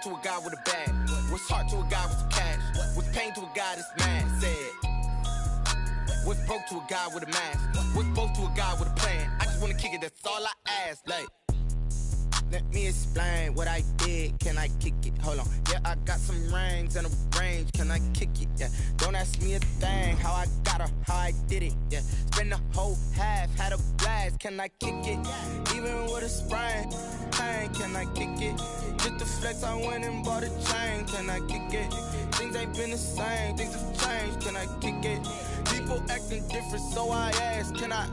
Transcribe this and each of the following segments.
to a guy with a bag? What's heart to a guy with some cash? What's pain to a guy that's mad? Said. What's broke to a guy with a mask? What's both to a guy with a plan? I just wanna kick it, that's all I ask. Like, let me explain what I did. Can I kick it? Hold on. Yeah, I got some rings and a range. Can I kick it? Yeah. Don't ask me a thing. How I got her, how I did it. Yeah. Spend the whole half, had a blast. Can I kick it? Even with a sprain. Pain, can I kick it? Just the flex, I went and bought a chain. Can I kick it? Things ain't been the same. Things have changed. Can I kick it? People acting different, so I ask, can I?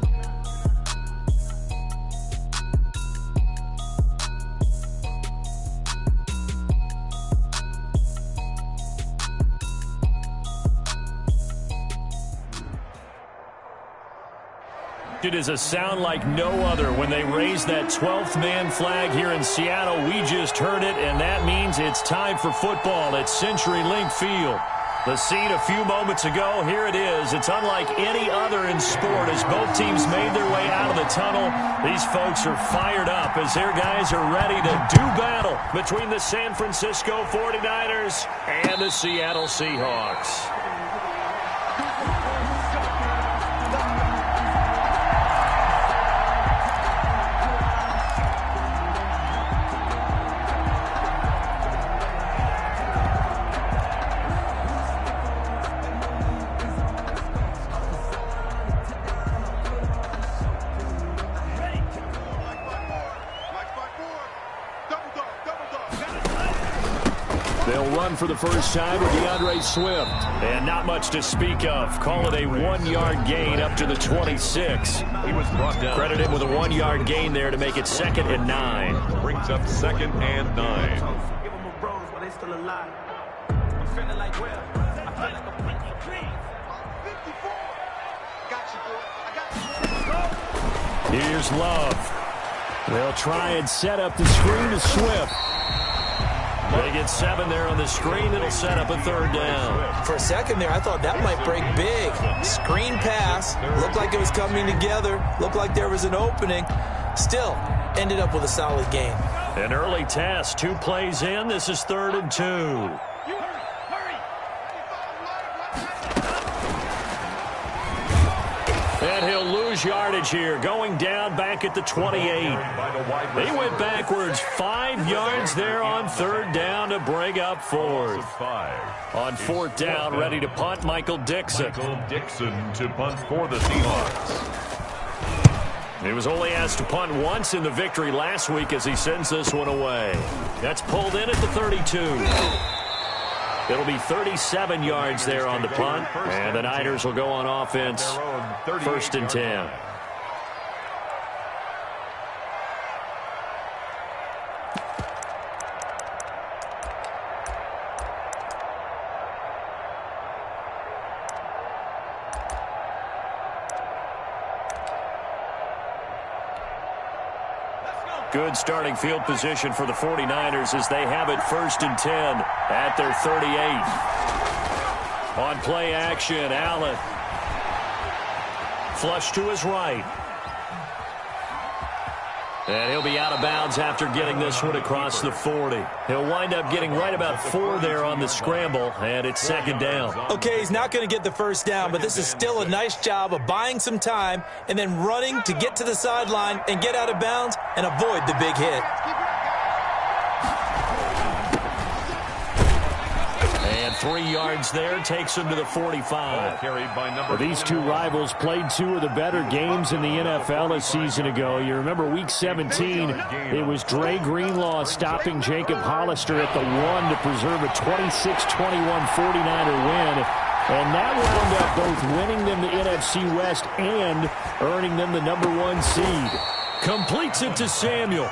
It is a sound like no other when they raise that 12th man flag here in Seattle. We just heard it, and that means it's time for football at CenturyLink Field. The scene a few moments ago, here it is. It's unlike any other in sport as both teams made their way out of the tunnel. These folks are fired up as their guys are ready to do battle between the San Francisco 49ers and the Seattle Seahawks. They'll run for the first time with DeAndre Swift. And not much to speak of. Call it a 1-yard gain up to the 26. He was brought down. Credit him with a 1-yard gain there to make it 2nd and 9. Brings up 2nd and 9. Give them a rose while they still alive. I'm feeling like, well, I feel like a pinky dream. 54. Got you, boy. I got you. Here's Love. They'll try and set up the screen to Swift. They get 7 there on the screen. It'll set up a 3rd down. For a second there, I thought that might break big. Screen pass. Looked like it was coming together. Looked like there was an opening. Still, ended up with a solid gain. An early test. 2 plays in. This is 3rd and 2. And he'll lose yardage here, going down back at the 28. They went backwards 5 yards there on 3rd down to bring up 4th. On 4th down, ready to punt, Michael Dixon. Michael Dixon to punt for the Seahawks. He was only asked to punt once in the victory last week as he sends this one away. That's pulled in at the 32. It'll be 37 yards there on the punt, and the Niners will go on offense 1st and 10. Good starting field position for the 49ers as they have it 1st and 10 at their 38. On play action, Allen. Flush to his right. And he'll be out of bounds after getting this one across the 40. He'll wind up getting right about 4 there on the scramble, and it's 2nd down. Okay, he's not going to get the 1st down, but this is still a nice job of buying some time and then running to get to the sideline and get out of bounds and avoid the big hit. And 3 yards there takes him to the 45. These two rivals played 2 of the better games in the NFL a season ago. You remember Week 17, it was Dre Greenlaw stopping Jacob Hollister at the 1 to preserve a 26-21 49er win. And that wound up both winning them the NFC West and earning them the number 1 seed. Completes it to Samuel.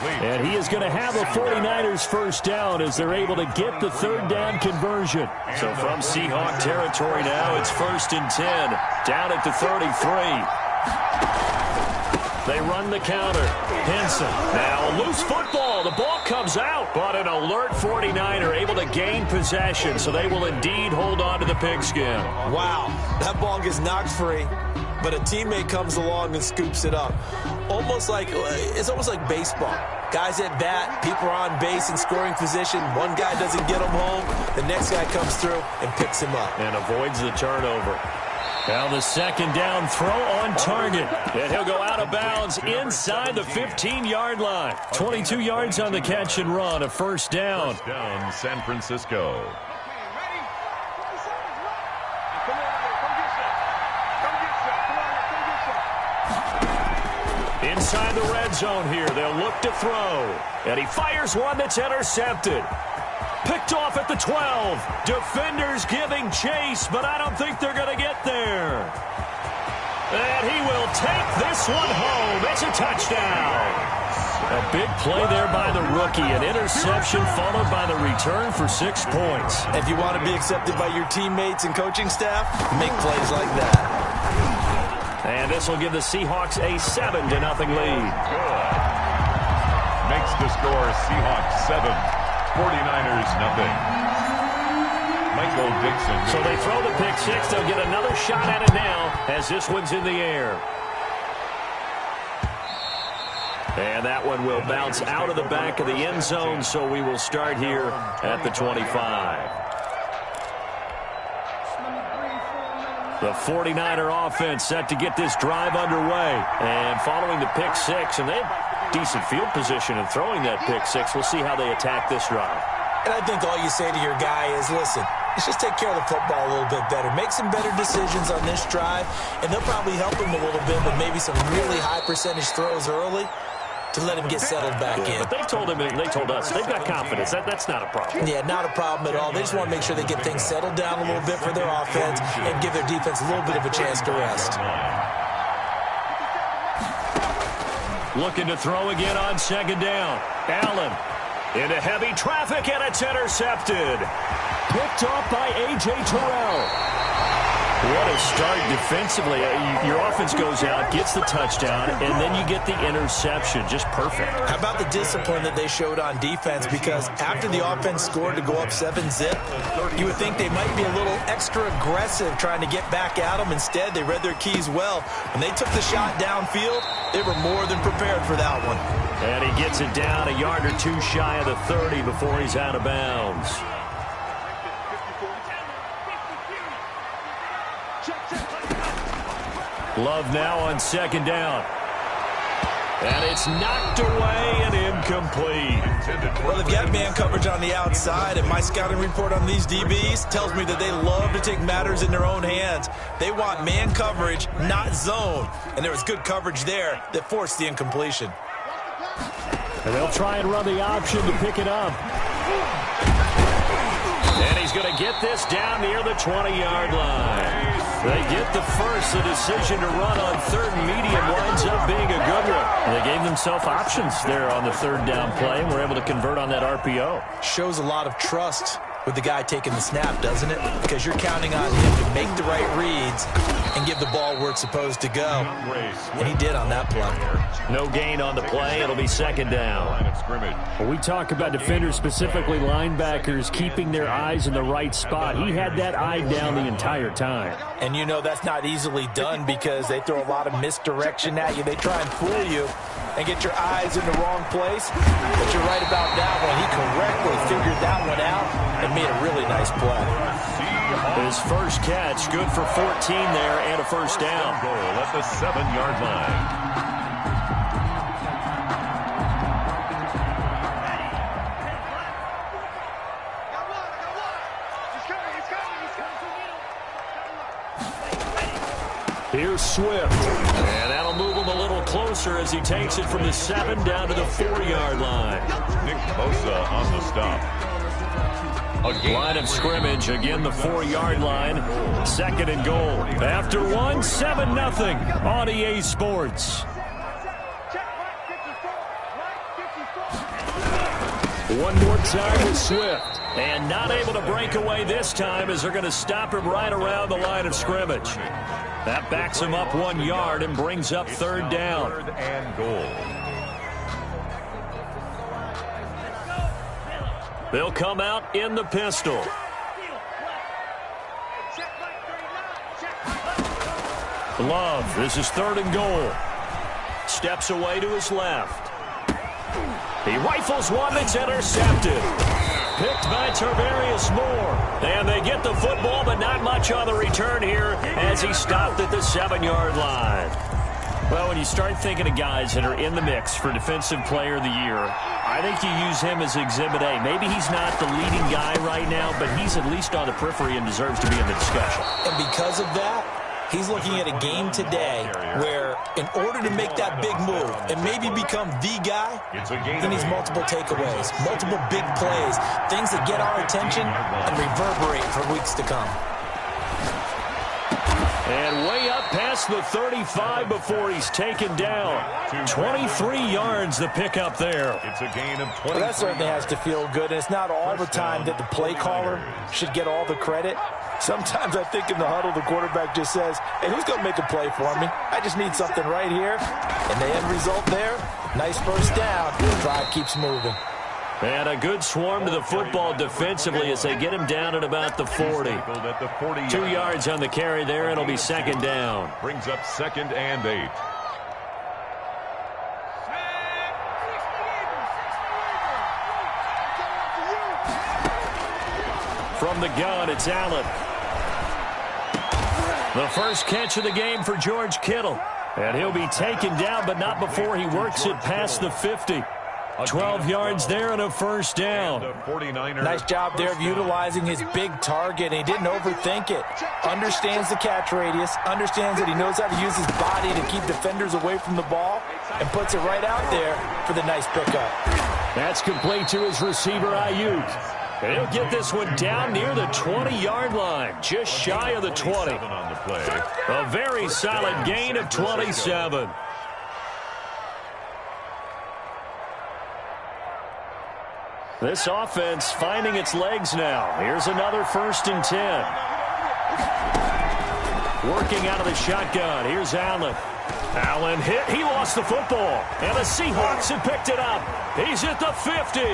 And he is going to have a 49ers 1st down as they're able to get the 3rd down conversion. So from Seahawk territory now, it's 1st and 10. Down at the 33. They run the counter. Henson. Now a loose football. The ball comes out. But an alert 49er able to gain possession, so they will indeed hold on to the pigskin. Wow, that ball gets knocked free, but a teammate comes along and scoops it up. It's almost like baseball. Guys at bat, people are on base in scoring position. One guy doesn't get him home. The next guy comes through and picks him up. And avoids the turnover. Now the second down throw on target. And he'll go out of bounds inside the 15-yard line. 22 yards on the catch and run, a first down. First down, San Francisco. Inside the red zone here, they'll look to throw. And he fires one that's intercepted. Picked off at the 12. Defenders giving chase, but I don't think they're going to get there. And he will take this one home. It's a touchdown. A big play there by the rookie. An interception followed by the return for 6 points. If you want to be accepted by your teammates and coaching staff, make plays like that. And this will give the Seahawks a 7-0 lead. Good. Makes the score Seahawks 7. 49ers nothing. Michael Dixon. So they throw the pick six. They'll get another shot at it now as this one's in the air. And that one will bounce out of the back of the end zone, so we will start here at the 25. The 49er offense set to get this drive underway. And following the pick six, and they have decent field position in throwing that pick six. We'll see how they attack this drive. And I think all you say to your guy is, listen, let's just take care of the football a little bit better. Make some better decisions on this drive, and they'll probably help him a little bit with maybe some really high percentage throws early to let him get settled back in. But they told us, they've got confidence. That's not a problem. Yeah, not a problem at all. They just want to make sure they get things settled down a little bit for their offense and give their defense a little bit of a chance to rest. Looking to throw again on second down. Allen into heavy traffic, and it's intercepted. Picked off by A.J. Terrell. What a start defensively. Your offense goes out, gets the touchdown, and then you get the interception. Just perfect. How about the discipline that they showed on defense? Because after the offense scored to go up 7-zip, you would think they might be a little extra aggressive trying to get back at them. Instead, they read their keys well. When they took the shot downfield, they were more than prepared for that one. And he gets it down a yard or two shy of the 30 before he's out of bounds. Love now on second down. And it's knocked away and incomplete. Well, they've got man coverage on the outside, and my scouting report on these DBs tells me that they love to take matters in their own hands. They want man coverage, not zone. And there was good coverage there that forced the incompletion. And they'll try and run the option to pick it up. And he's going to get this down near the 20-yard line. They get the first. The decision to run on third and medium winds up being a good one. They gave themselves options there on the third down play, and were able to convert on that RPO. Shows a lot of trust with the guy taking the snap, doesn't it? Because you're counting on him to make the right reads and give the ball where it's supposed to go. And he did on that play. No gain on the play. It'll be second down. Well, we talk about defenders, specifically linebackers, keeping their eyes in the right spot. He had that eye down the entire time. And you know that's not easily done because they throw a lot of misdirection at you. They try and fool you and get your eyes in the wrong place. But you're right about that one. He correctly figured that one out and made a really nice play. His first catch, good for 14 there and a first down. Goal at the 7-yard line. Here's Swift. And that'll move him a little closer as he takes it from the 7 down to the 4-yard line. Nick Bosa on the stop. Line of scrimmage, again the 4-yard line. Second and goal. After one, 7-0 on EA Sports. One more time with Swift. And not able to break away this time as they're going to stop him right around the line of scrimmage. That backs him up 1 yard and brings up third down. Third and goal. They'll come out in the pistol. Love, this is third and goal. Steps away to his left. He rifles one that's intercepted. Picked by Tarvarius Moore. And they get the football, but not much on the return here as he stopped at the 7-yard line. Well, when you start thinking of guys that are in the mix for Defensive Player of the Year, I think you use him as Exhibit A. Maybe he's not the leading guy right now, but he's at least on the periphery and deserves to be in the discussion. And because of that, he's looking at a game today where in order to make that big move and maybe become the guy, he needs multiple takeaways, multiple big plays, things that get our attention and reverberate for weeks to come. And way up past the 35 before he's taken down. 23 yards the pickup there. It's a gain of 20. Well, that certainly has to feel good, and it's not all the time that the play caller should get all the credit. Sometimes I think in the huddle, the quarterback just says, hey, who's going to make a play for me? I just need something right here. And the end result there, nice first down. The drive keeps moving. And a good swarm to the football defensively as they get him down at about the 40. 2 yards on the carry there. It'll be second down. Brings up 2nd and 8. From the gun, it's Allen. The first catch of the game for George Kittle. And he'll be taken down, but not before he works it past the 50. 12 yards there and a first down. Nice job there of utilizing his big target. He didn't overthink it. Understands the catch radius. Understands that he knows how to use his body to keep defenders away from the ball. And puts it right out there for the nice pickup. That's complete to his receiver, Ayuk. And he'll get this one down near the 20-yard line. Just shy of the 20. A very solid gain of 27. This offense finding its legs now. Here's another 1st and 10. Working out of the shotgun. Here's Allen. Allen hit. He lost the football. And the Seahawks have picked it up. He's at the 50.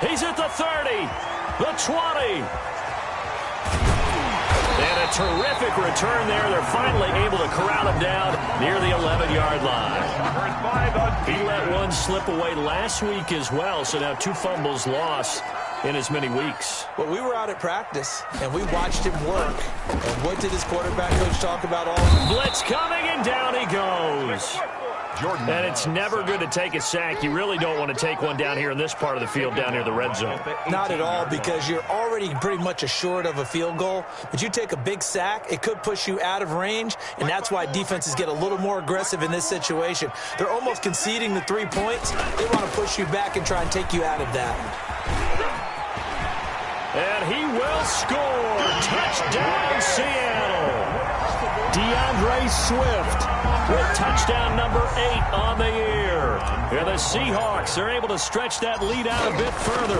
He's at the 30. The 20. And a terrific return there. They're finally able to corral him down near the 11-yard line. He let one slip away last week as well, so now 2 fumbles lost in as many weeks. Well, we were out at practice, and we watched him work. And what did his quarterback coach talk about all? Blitz coming, and down he goes. And it's never good to take a sack. You really don't want to take one down here in this part of the field, down near the red zone. Not at all, because you're already pretty much assured of a field goal. But you take a big sack, it could push you out of range, and that's why defenses get a little more aggressive in this situation. They're almost conceding the 3 points. They want to push you back and try and take you out of that. And he will score. Touchdown, Seattle. DeAndre Swift with touchdown number 8 on the year. And the Seahawks are able to stretch that lead out a bit further.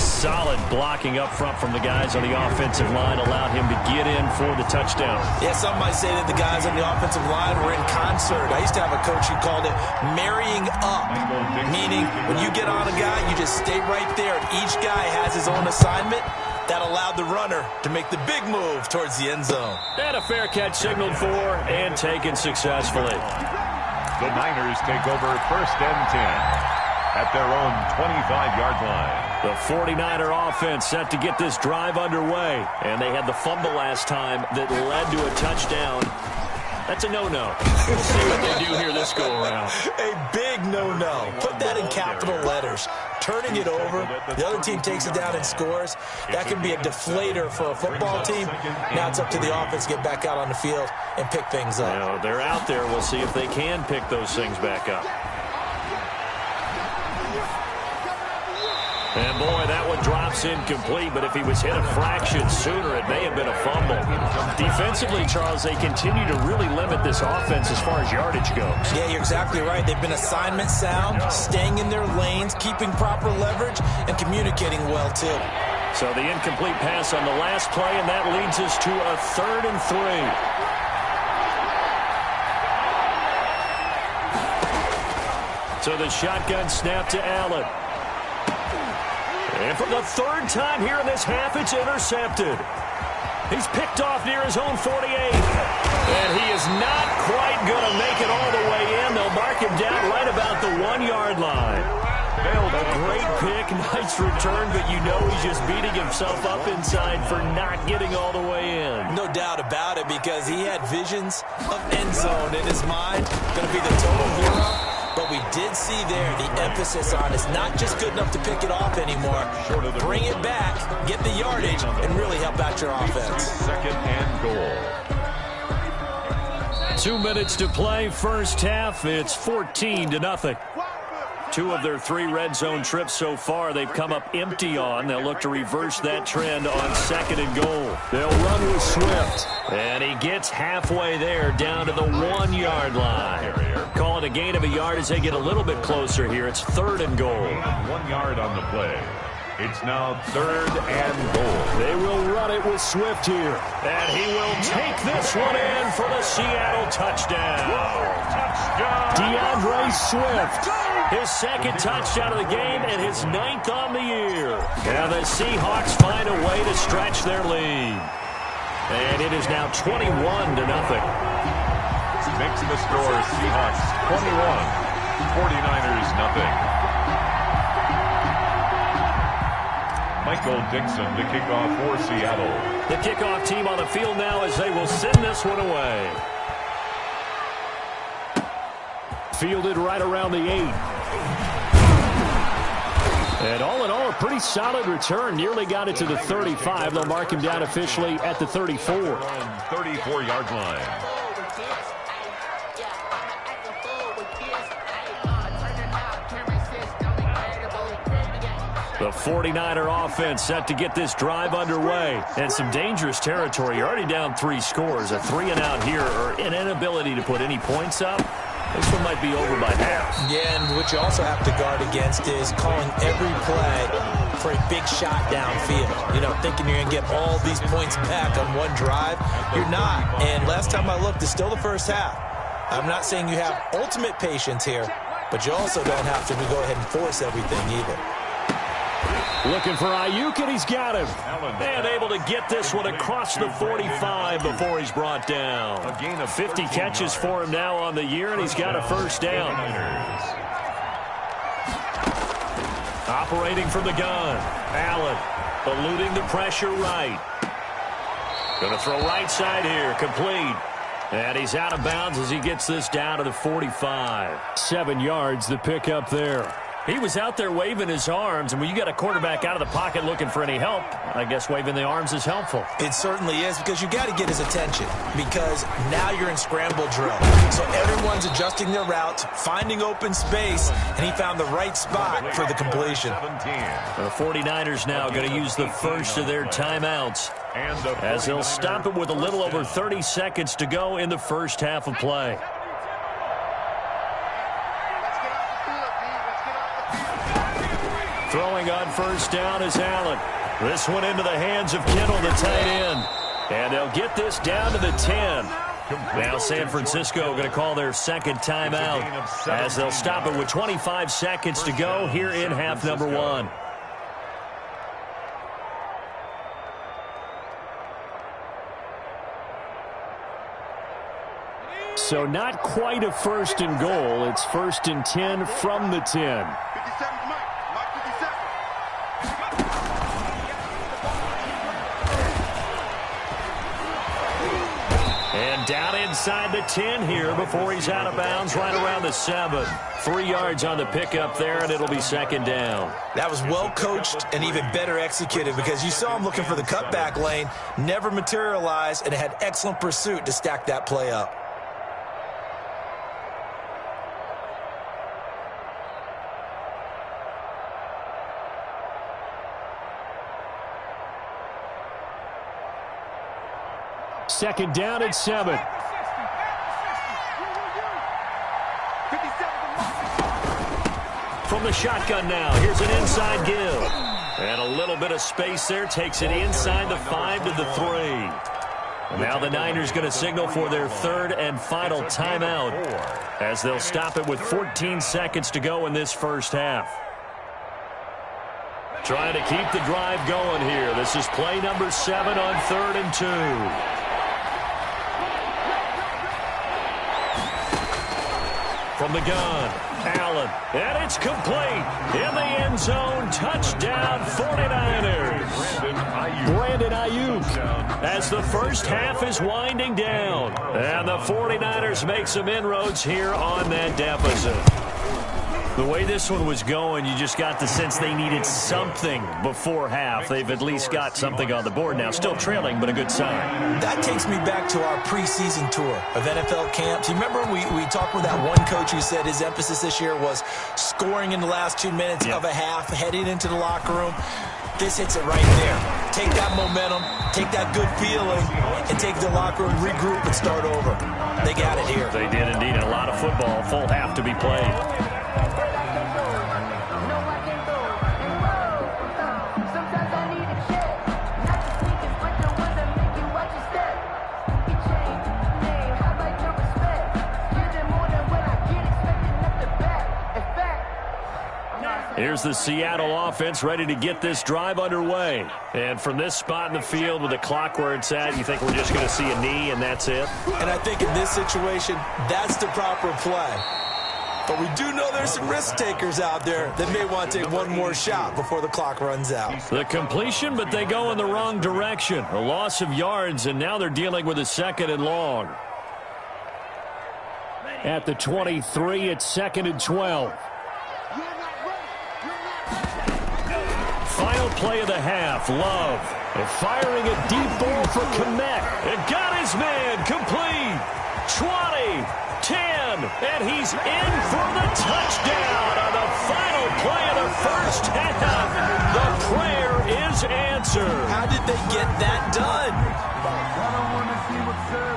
Solid blocking up front from the guys on the offensive line allowed him to get in for the touchdown. Yeah, some might say that the guys on the offensive line were in concert. I used to have a coach who called it marrying up, meaning when you get on a guy, you just stay right there, and each guy has his own assignment. That allowed the runner to make the big move towards the end zone. And a fair catch signaled for and taken successfully. The Niners take over 1st and 10 at their own 25-yard line. The 49er offense set to get this drive underway. And they had the fumble last time that led to a touchdown. That's a no-no. We'll see what they do here this go-around. A big no-no. Put that in capital letters. Turning it over, the other team takes it down and scores. That can be a deflator for a football team. Now it's up to the offense to get back out on the field and pick things up. Now, they're out there. We'll see if they can pick those things back up. And, boy, that one drops incomplete, but if he was hit a fraction sooner, it may have been a fumble. Defensively, Charles, they continue to really limit this offense as far as yardage goes. Yeah, you're exactly right. They've been assignment sound, staying in their lanes, keeping proper leverage, and communicating well, too. So the incomplete pass on the last play, and that leads us to a 3rd and 3. So the shotgun snap to Allen. And for the 3rd time here in this half, it's intercepted. He's picked off near his own 48. And he is not quite going to make it all the way in. They'll mark him down right about the 1-yard line. A great pick, nice return, but you know he's just beating himself up inside for not getting all the way in. No doubt about it, because he had visions of end zone in his mind. Going to be the total hero. But we did see there the emphasis on it's not just good enough to pick it off anymore. Bring it back, get the yardage, and really help out your offense. 2nd and goal. 2 minutes to play, first half. It's 14-0. 2 of their 3 red zone trips so far they've come up empty on. They'll look to reverse that trend on 2nd and goal. They'll run with Swift. And he gets halfway there, down to the 1-yard line. Call it a gain of a yard as they get a little bit closer here. It's 3rd and goal. 1 yard on the play. It's now 3rd and goal. They will run it with Swift here. And he will take this one in for the Seattle touchdown. DeAndre Swift. His 2nd touchdown of the game and his 9th on the year. And the Seahawks find a way to stretch their lead. And it is now 21-0. Makes the score Seahawks 21, 49ers nothing. Michael Dixon to kick off for Seattle. The kickoff team on the field now as they will send this one away. Fielded right around the 8. And all in all, a pretty solid return. Nearly got it to the 35. They'll mark him down officially at the 34. 34-yard line. The 49er offense set to get this drive underway. And some dangerous territory. You're already down 3 scores. A 3-and-out here, or an inability to put any points up. This one might be over by half. Yeah, and what you also have to guard against is calling every play for a big shot downfield. You know, thinking you're going to get all these points back on one drive. You're not. And last time I looked, it's still the first half. I'm not saying you have ultimate patience here, but you also don't have to go ahead and force everything either. Looking for Ayuk, and he's got him. And able to get this one across the 45 before he's brought down. A gain of 50 catches for him now on the year, and he's got a first down. Operating from the gun. Allen eluding the pressure right. Going to throw right side here. Complete. And he's out of bounds as he gets this down to the 45. 7 yards, the pickup there. He was out there waving his arms, and when you got a quarterback out of the pocket looking for any help, I guess waving the arms is helpful. It certainly is, because you got to get his attention, because now you're in scramble drill. So everyone's adjusting their routes, finding open space, and he found the right spot for the completion. The 49ers now going to use the first of their timeouts as they'll stop it with a little over 30 seconds to go in the first half of play. Throwing on first down is Allen. This one into the hands of Kittle, the tight end. And they'll get this down to the 10. Now San Francisco going to call their second timeout as they'll stop it with 25 seconds to go here in half number 1. So not quite a first and goal. It's 1st and 10 from the 10. And down inside the 10 here before he's out of bounds right around the 7. 3 yards on the pickup there, and it'll be second down. That was well coached and even better executed, because you saw him looking for the cutback lane, never materialized, and had excellent pursuit to stack that play up. Second down and 7. From the shotgun now, here's an inside give. And a little bit of space there. Takes it inside the 5 to the 3. Now the Niners going to signal for their third and final timeout as they'll stop it with 14 seconds to go in this first half. Trying to keep the drive going here. This is play number 7 on 3rd and 2. From the gun, Allen, and it's complete. In the end zone, touchdown 49ers. Brandon Ayuk as the first half is winding down. And the 49ers make some inroads here on that deficit. The way this one was going, you just got the sense they needed something before half. They've at least got something on the board now. Still trailing, but a good sign. That takes me back to our preseason tour of NFL camps. You remember we talked with that one coach who said his emphasis this year was scoring in the last 2 minutes of a half, heading into the locker room. This hits it right there. Take that momentum, take that good feeling, and take the locker room, regroup, and start over. They got it here. They did indeed. A lot of football, full half to be played. Here's the Seattle offense ready to get this drive underway. And from this spot in the field with the clock where it's at, you think we're just going to see a knee and that's it? And I think in this situation, that's the proper play. But we do know there's some risk takers out there that may want to take one more shot before the clock runs out. The completion, but they go in the wrong direction. A loss of yards, and now they're dealing with a 2nd and long. At the 23, it's 2nd and 12. Final play of the half, Love. And firing a deep ball for Kmet. And got his man complete. 20, 10, and he's in for the touchdown on the final play of the first half. The prayer is answered. How did they get that done?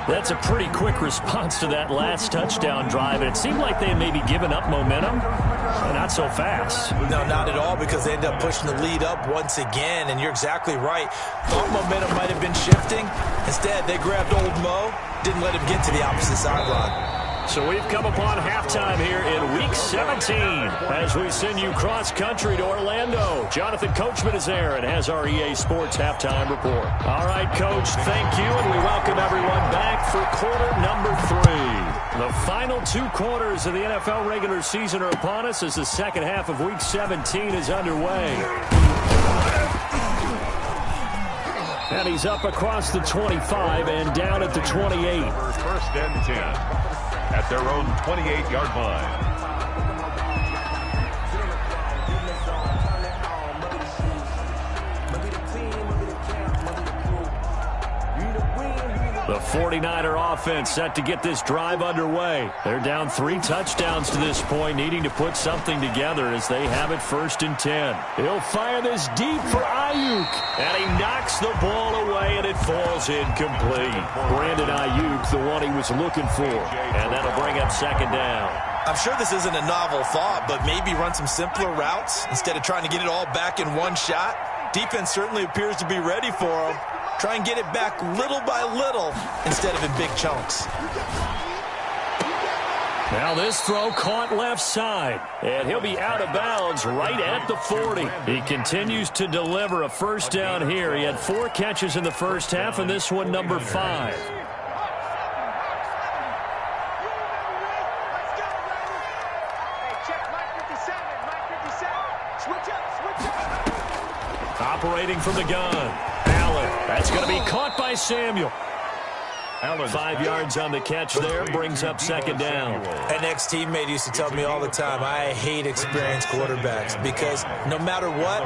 That's a pretty quick response to that last touchdown drive. And it seemed like they had maybe given up momentum. Not so fast. No, not at all, because they ended up pushing the lead up once again, and you're exactly right. Thought momentum might have been shifting. Instead, they grabbed old Mo, didn't let him get to the opposite sideline. So we've come upon halftime here in Week 17 as we send you cross-country to Orlando. Jonathan Coachman is there and has our EA Sports halftime report. All right, Coach, thank you, and we welcome everyone back for quarter number 3. The final 2 quarters of the NFL regular season are upon us as the second half of Week 17 is underway. And he's up across the 25 and down at the 28. First and 10. At their own 28-yard line. The 49er offense set to get this drive underway. They're down 3 touchdowns to this point, needing to put something together as they have it 1st and 10. He'll fire this deep for Ayuk, and he knocks the ball away, and it falls incomplete. Brandon Ayuk, the one he was looking for, and that'll bring up 2nd down. I'm sure this isn't a novel thought, but maybe run some simpler routes instead of trying to get it all back in one shot. Defense certainly appears to be ready for him. Try and get it back little by little instead of in big chunks. Now this throw caught left side, and he'll be out of bounds right at the 40. He continues to deliver a first down here. He had 4 catches in the first half, and this one number 5. Operating from the gun. Allen. That's going to be caught by Samuel. 5 yards on the catch there, brings up 2nd down. An ex-teammate used to tell me all the time, I hate experienced quarterbacks because no matter what,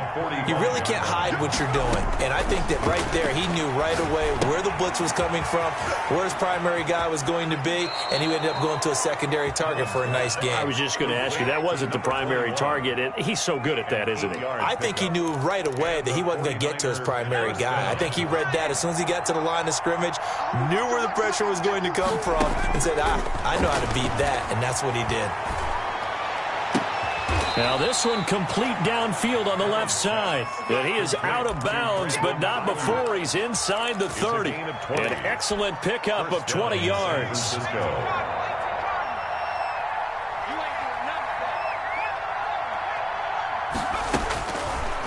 you really can't hide what you're doing. And I think that right there, he knew right away where the blitz was coming from, where his primary guy was going to be, and he ended up going to a secondary target for a nice game. I was just going to ask you, that wasn't the primary target, and he's so good at that, isn't he? I think he knew right away that he wasn't going to get to his primary guy. I think he read that as soon as he got to the line of scrimmage, knew where the pressure was going to come from, and said, I know how to beat that, and that's what he did. Now this one complete downfield on the left side. And he is out of bounds, but not before he's inside the 30. An excellent pickup of 20 yards.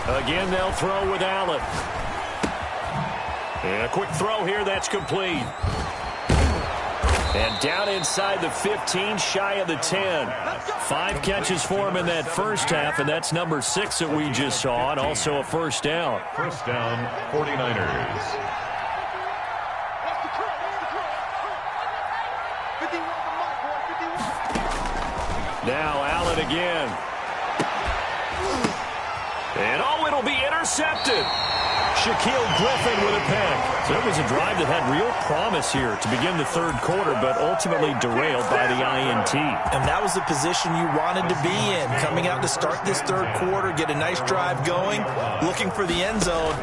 Again, they'll throw with Allen. And a quick throw here, that's complete. And down inside the 15, shy of the 10. 5 catches for him in that first half, and that's number 6 that we just saw, and also a first down. First down, 49ers. Now Allen again. And oh, it'll be intercepted. Shaquille Griffin with a pick. So it was a drive that had real promise here to begin the third quarter, but ultimately derailed by the INT. And that was the position you wanted to be in. Coming out to start this third quarter, get a nice drive going, looking for the end zone.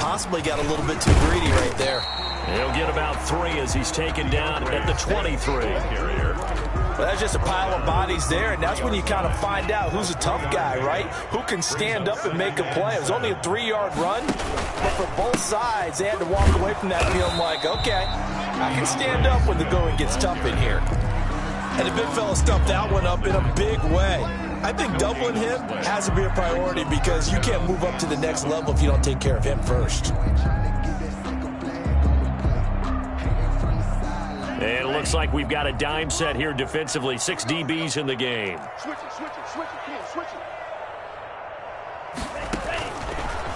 Possibly got a little bit too greedy right there. He'll get about 3 as he's taken down at the 23. Well, that's just a pile of bodies there, and that's when you kind of find out who's a tough guy, right? Who can stand up and make a play. It was only a 3-yard run, but for both sides, they had to walk away from that feeling like, okay, I can stand up when the going gets tough in here. And the big fella stuffed that one up in a big way. I think doubling him has to be a priority because you can't move up to the next level if you don't take care of him first. And it looks like we've got a dime set here defensively. 6 DBs in the game.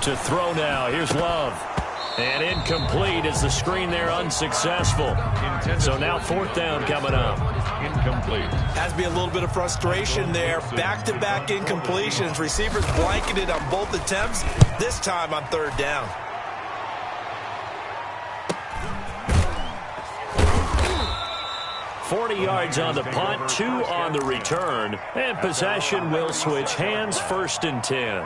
To throw now. Here's Love. And incomplete as the screen there unsuccessful. So now 4th down coming up. Incomplete. Has to be a little bit of frustration there. Back-to-back incompletions. Receivers blanketed on both attempts. This time on 3rd down. $40 yards on the punt, 2 on the return, and possession will switch hands, 1st and 10.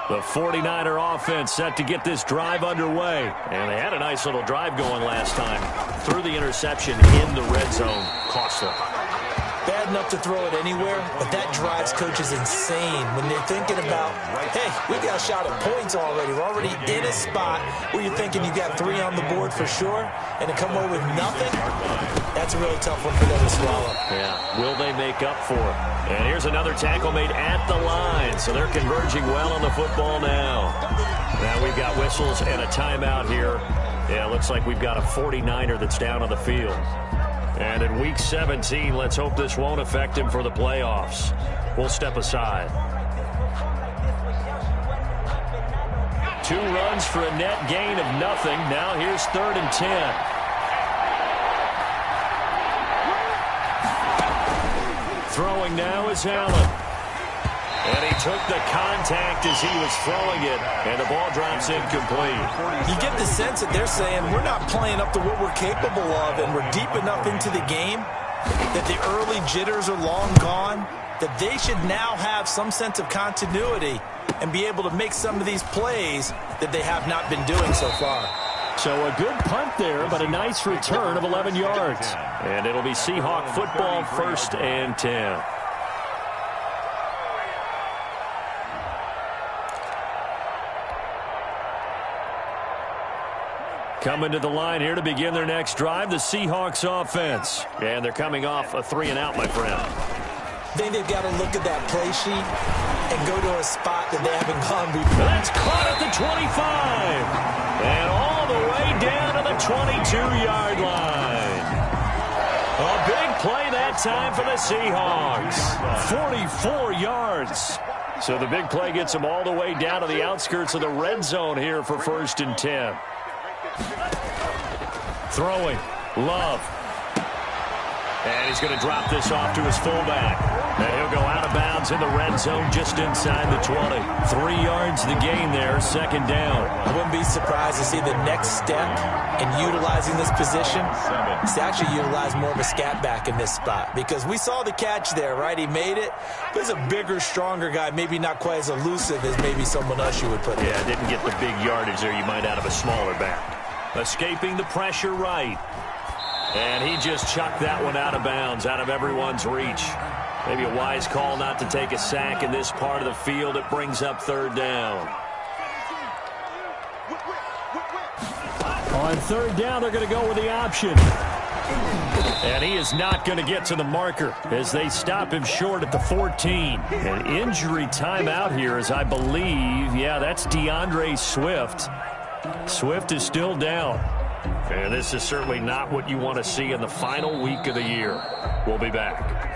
The 49er offense set to get this drive underway, and they had a nice little drive going last time. Threw the interception in the red zone, costly. Bad enough to throw it anywhere, but that drives coaches insane when they're thinking about, hey, we got a shot at points already. We're already in a spot where you're thinking you got 3 on the board for sure, and to come away with nothing, that's a really tough one for them to swallow. Yeah, will they make up for it? And here's another tackle made at the line, so they're converging well on the football now. Now we've got whistles and a timeout here. Yeah, looks like we've got a 49er that's down on the field. And in Week 17, let's hope this won't affect him for the playoffs. We'll step aside. 2 runs for a net gain of nothing. Now here's 3rd and 10. Throwing now is Allen. And he took the contact as he was throwing it, and the ball drops incomplete. You get the sense that they're saying we're not playing up to what we're capable of, and we're deep enough into the game that the early jitters are long gone, that they should now have some sense of continuity and be able to make some of these plays that they have not been doing so far. So a good punt there, but a nice return of 11 yards. And it'll be Seahawk football, 1st and 10. Coming to the line here to begin their next drive, the Seahawks offense. And they're coming off a 3-and-out, my friend. I think they've got to look at that play sheet and go to a spot that they haven't gone before. That's caught at the 25. And all the way down to the 22-yard line. A big play that time for the Seahawks. 44 yards. So the big play gets them all the way down to the outskirts of the red zone here for 1st and 10. Throwing. Love. And he's going to drop this off to his fullback. And he'll go out of bounds in the red zone just inside the 20. 3 yards the gain there, 2nd down. I wouldn't be surprised to see the next step in utilizing this position is to actually utilize more of a scat back in this spot. Because we saw the catch there, right? He made it. But he's a bigger, stronger guy, maybe not quite as elusive as maybe someone else you would put there. Yeah, didn't get the big yardage there you might out of a smaller back. Escaping the pressure right. And he just chucked that one out of bounds, out of everyone's reach. Maybe a wise call not to take a sack in this part of the field. It brings up third down. On third down, they're going to go with the option. And he is not going to get to the marker as they stop him short at the 14. An injury timeout here as I believe, yeah, that's DeAndre Swift. Swift is still down. And this is certainly not what you want to see in the final week of the year. We'll be back.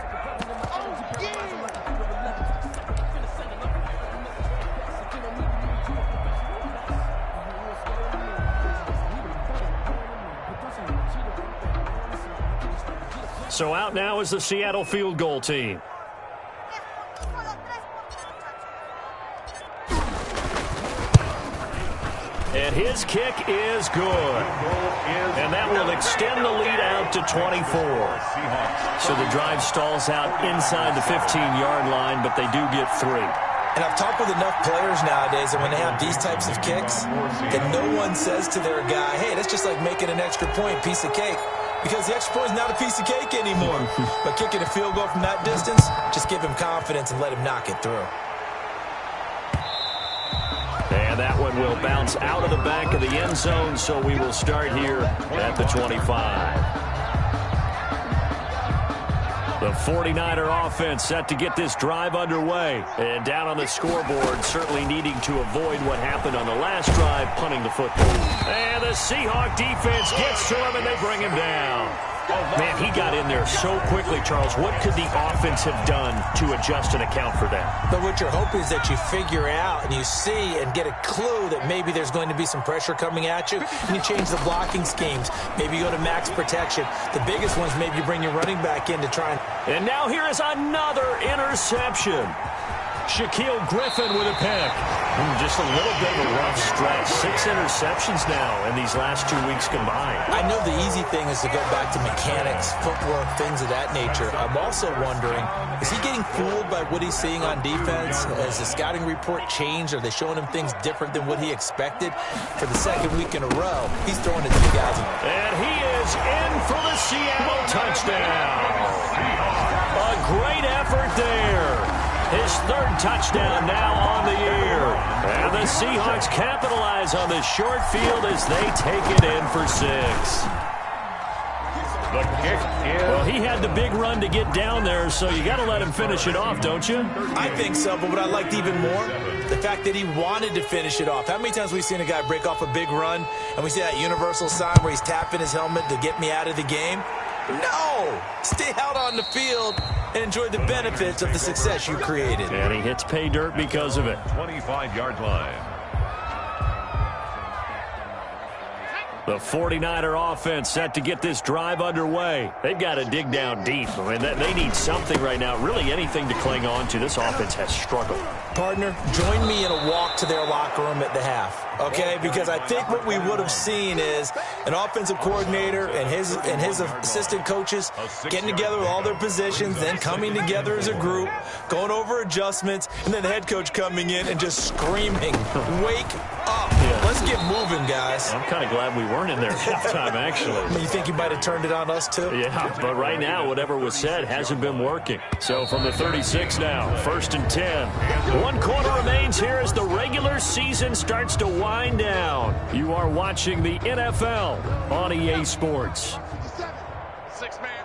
So out now is the Seattle field goal team. And his kick is good. And that will extend the lead out to 24. So the drive stalls out inside the 15-yard line, but they do get 3. And I've talked with enough players nowadays that when they have these types of kicks, that no one says to their guy, hey, that's just like making an extra point, piece of cake. Because the extra point is not a piece of cake anymore. But kicking a field goal from that distance, just give him confidence and let him knock it through. And that one will bounce out of the back of the end zone, so we will start here at the 25. The 49er offense set to get this drive underway. And down on the scoreboard, certainly needing to avoid what happened on the last drive, punting the football. And the Seahawk defense gets to him, and they bring him down. Man, he got in there so quickly, Charles. What could the offense have done to adjust and account for that? But what you're hoping is that you figure out and you see and get a clue that maybe there's going to be some pressure coming at you, and you change the blocking schemes. Maybe you go to max protection. The biggest ones, maybe you bring your running back in to try and... And now here is another interception. Shaquille Griffin with a pick. Just a little bit of a rough stretch. 6 interceptions now in these last 2 weeks combined. I know the easy thing is to go back to mechanics, footwork, things of that nature. I'm also wondering, is he getting fooled by what he's seeing on defense? Has the scouting report changed? Are they showing him things different than what he expected? For the second week in a row, he's throwing it to the guys. And he is in for the Seattle touchdown. A great effort there. His third touchdown now on the year. And the Seahawks capitalize on the short field as they take it in for 6. The kick is... Well, he had the big run to get down there, so you got to let him finish it off, don't you? I think so, but what I liked even more, the fact that he wanted to finish it off. How many times have we seen a guy break off a big run, and we see that universal sign where he's tapping his helmet to get me out of the game? No! Stay out on the field and enjoy the benefits of the success you created. And he hits pay dirt because of it. 25-yard line. The 49er offense set to get this drive underway. They've got to dig down deep. I mean, they need something right now, really anything to cling on to. This offense has struggled. Partner, join me in a walk to their locker room at the half, okay? Because I think what we would have seen is an offensive coordinator and his assistant coaches getting together with all their positions, then coming together as a group, going over adjustments, and then the head coach coming in and just screaming, wake up. Yeah. Let's get moving, guys. I'm kind of glad we weren't in there at halftime, actually. You think you might have turned it on us, too? Yeah, but right now, whatever was said hasn't been working. So from the 36 now, 1st and 10. 1 quarter remains here as the regular season starts to wind down. You are watching the NFL on EA Sports. 6-man.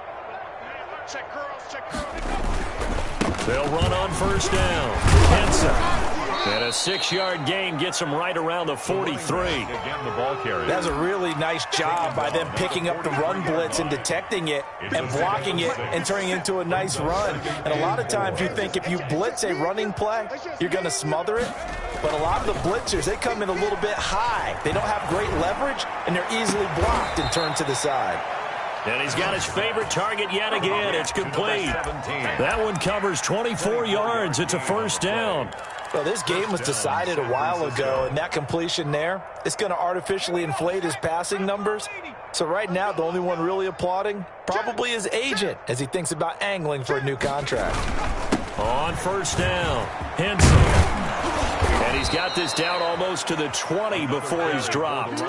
Check girls, check girls. They'll run on 1st down. Henson. And a 6-yard gain gets him right around the 43. Again, the ball carrier. That was a really nice job by them picking up the run blitz and detecting it and blocking it and turning it into a nice run. And a lot of times you think if you blitz a running play, you're going to smother it. But a lot of the blitzers, they come in a little bit high. They don't have great leverage, and they're easily blocked and turned to the side. And he's got his favorite target yet again. It's complete. That one covers 24 yards. It's a 1st down. Well, this game was decided a while ago, and that completion there, it's going to artificially inflate his passing numbers. So right now, the only one really applauding probably his agent as he thinks about angling for a new contract. On 1st down, Henson. And he's got this down almost to the 20 before he's dropped.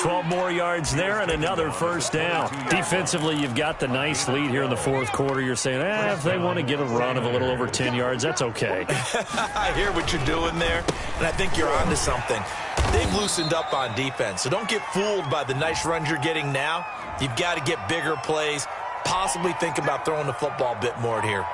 12 more yards there and another first down. Defensively, you've got the nice lead here in the fourth quarter. You're saying, if they want to get a run of a little over 10 yards, that's okay. I hear what you're doing there, and I think you're onto something. They've loosened up on defense, so don't get fooled by the nice runs you're getting now. You've got to get bigger plays, possibly think about throwing the football a bit more here.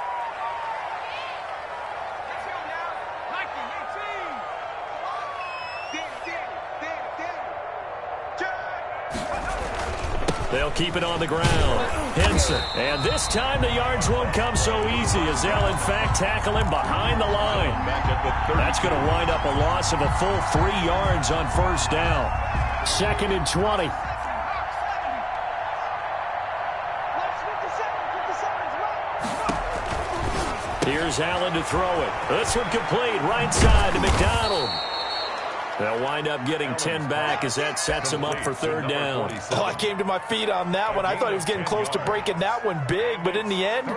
They'll keep it on the ground. Henson. And this time the yards won't come so easy as they'll, in fact, tackle him behind the line. That's going to wind up a loss of a full 3 yards on first down. 2nd and 20. Here's Allen to throw it. This one complete. Right side to McDonald. They'll wind up getting 10 back as that sets him up for 3rd down. Oh, I came to my feet on that one. I thought he was getting close to breaking that one big, but in the end,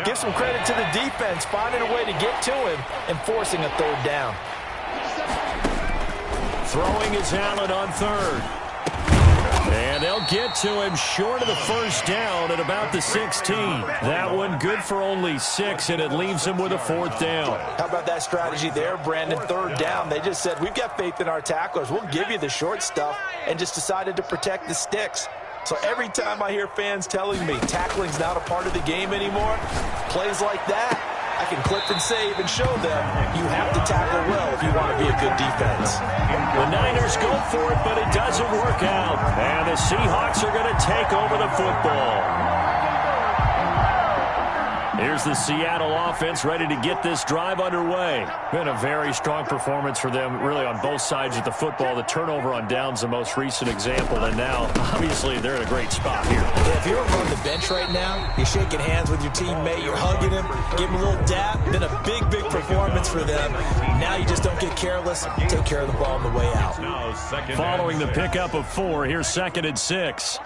give some credit to the defense, finding a way to get to him and forcing a 3rd down. Throwing is Allen on 3rd. And they'll get to him short of the first down at about the 16. That one good for only 6, and it leaves him with a 4th down. How about that strategy there, Brandon? 3rd down. They just said, we've got faith in our tacklers. We'll give you the short stuff, and just decided to protect the sticks. So every time I hear fans telling me tackling's not a part of the game anymore, plays like that, I can clip and save and show them you have to tackle well if you want to be a good defense. The Niners go for it, but it doesn't work out. And the Seahawks are going to take over the football. Here's the Seattle offense ready to get this drive underway. Been a very strong performance for them, really, on both sides of the football. The turnover on downs, the most recent example, and now, obviously, they're in a great spot here. Yeah, if you're on the bench right now, you're shaking hands with your teammate, you're hugging him, give him a little dap. Been a big, big performance for them. Now you just don't get careless. Take care of the ball on the way out. Following the pickup of 4, here's 2nd and 6.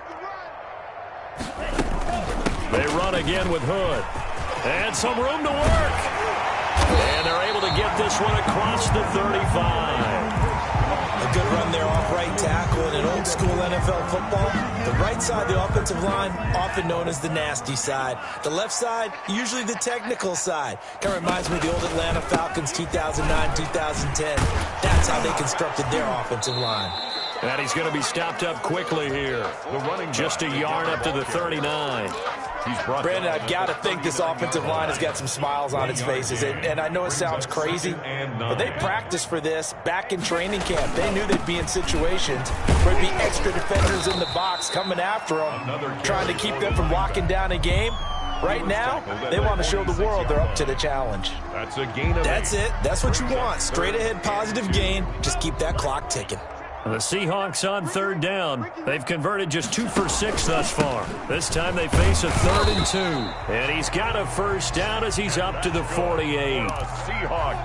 They run again with Hood. And some room to work. And they're able to get this one across the 35. A good run there off right tackle in an old school NFL football. The right side, the offensive line, often known as the nasty side. The left side, usually the technical side. Kind of reminds me of the old Atlanta Falcons 2009, 2010. That's how they constructed their offensive line. And he's going to be stopped up quickly here. Just a yard up to the 39. Brandon, I've got to think this offensive line has got some smiles on its faces. And I know it sounds crazy, but they practiced for this back in training camp. They knew they'd be in situations where there'd be extra defenders in the box coming after them, trying to keep them from locking down a game. Right now, they want to show the world they're up to the challenge. That's a gain of 8. That's it. That's what you want. Straight ahead positive gain. Just keep that clock ticking. The Seahawks on 3rd down. They've converted just 2 for 6 thus far. This time they face a 3rd and 2. And he's got a first down as he's up to the 48.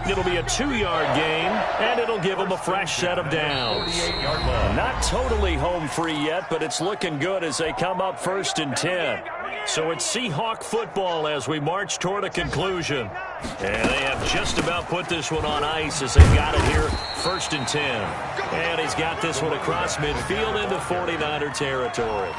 It'll be a 2-yard gain, and it'll give him a fresh set of downs. Not totally home free yet, but it's looking good as they come up 1st and 10. So it's Seahawk football as we march toward a conclusion. And they have just about put this one on ice as they've got it here, 1st and 10. And he's got this one across midfield into 49er territory.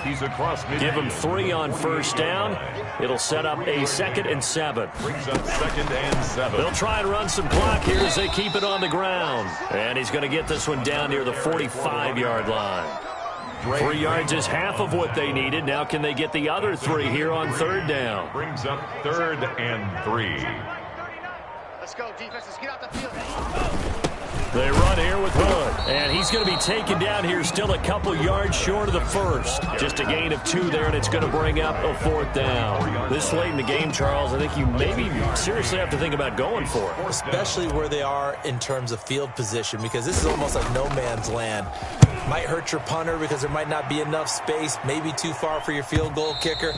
He's across midfield. Give him 3 on first down. It'll set up a 2nd and 7. Brings up 2nd and 7. They'll try and run some clock here as they keep it on the ground. And he's going to get this one down near the 45-yard line. 3 yards is half of what they needed. Now can they get the other 3 here on 3rd down? Brings up 3rd and 3. Let's go, defense. Let's get out the field. They run here with Hood. And he's going to be taken down here still a couple yards short of the first. Just a gain of 2 there, and it's going to bring up a 4th down. This late in the game, Charles, I think you maybe seriously have to think about going for it. Especially where they are in terms of field position, because this is almost like no man's land. Might hurt your punter because there might not be enough space, maybe too far for your field goal kicker.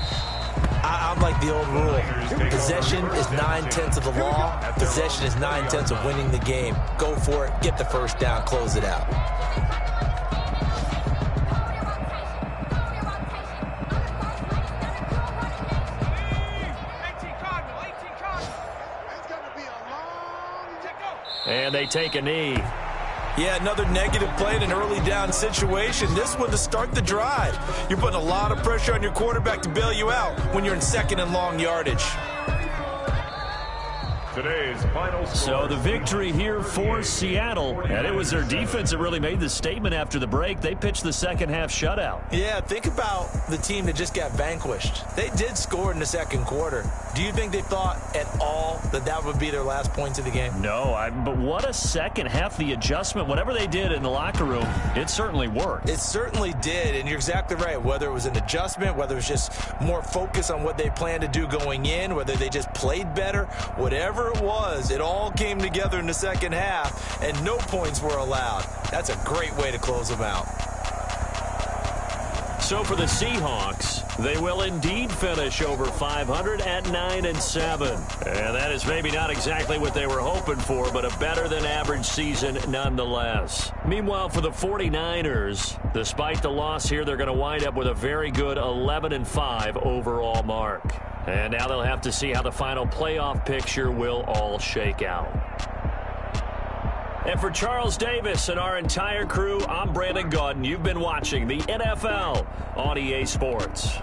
I'm like the old rule. Possession is 9/10 of the law. Possession is 9/10 of winning the game. Go for it. Get the first down. Close it out. And they take a knee. Yeah, another negative play in an early down situation. This one to start the drive. You're putting a lot of pressure on your quarterback to bail you out when you're in second and long yardage. Today's final score. So the victory here for Seattle, and it was their defense that really made the statement after the break. They pitched the second half shutout. Yeah, think about the team that just got vanquished. They did score in the second quarter. Do you think they thought at all that that would be their last points of the game? No, but what a second half. The adjustment, whatever they did in the locker room, it certainly worked. It certainly did, and you're exactly right. Whether it was an adjustment, whether it was just more focus on what they planned to do going in, whether they just played better, whatever it was, it all came together in the second half, and no points were allowed. That's a great way to close them out. So for the Seahawks, they will indeed finish over 500 at 9-7. And that is maybe not exactly what they were hoping for, but a better than average season nonetheless. Meanwhile, for the 49ers, despite the loss here, they're going to wind up with a very good 11-5 overall mark. And now they'll have to see how the final playoff picture will all shake out. And for Charles Davis and our entire crew, I'm Brandon Gaudin. You've been watching the NFL on EA Sports.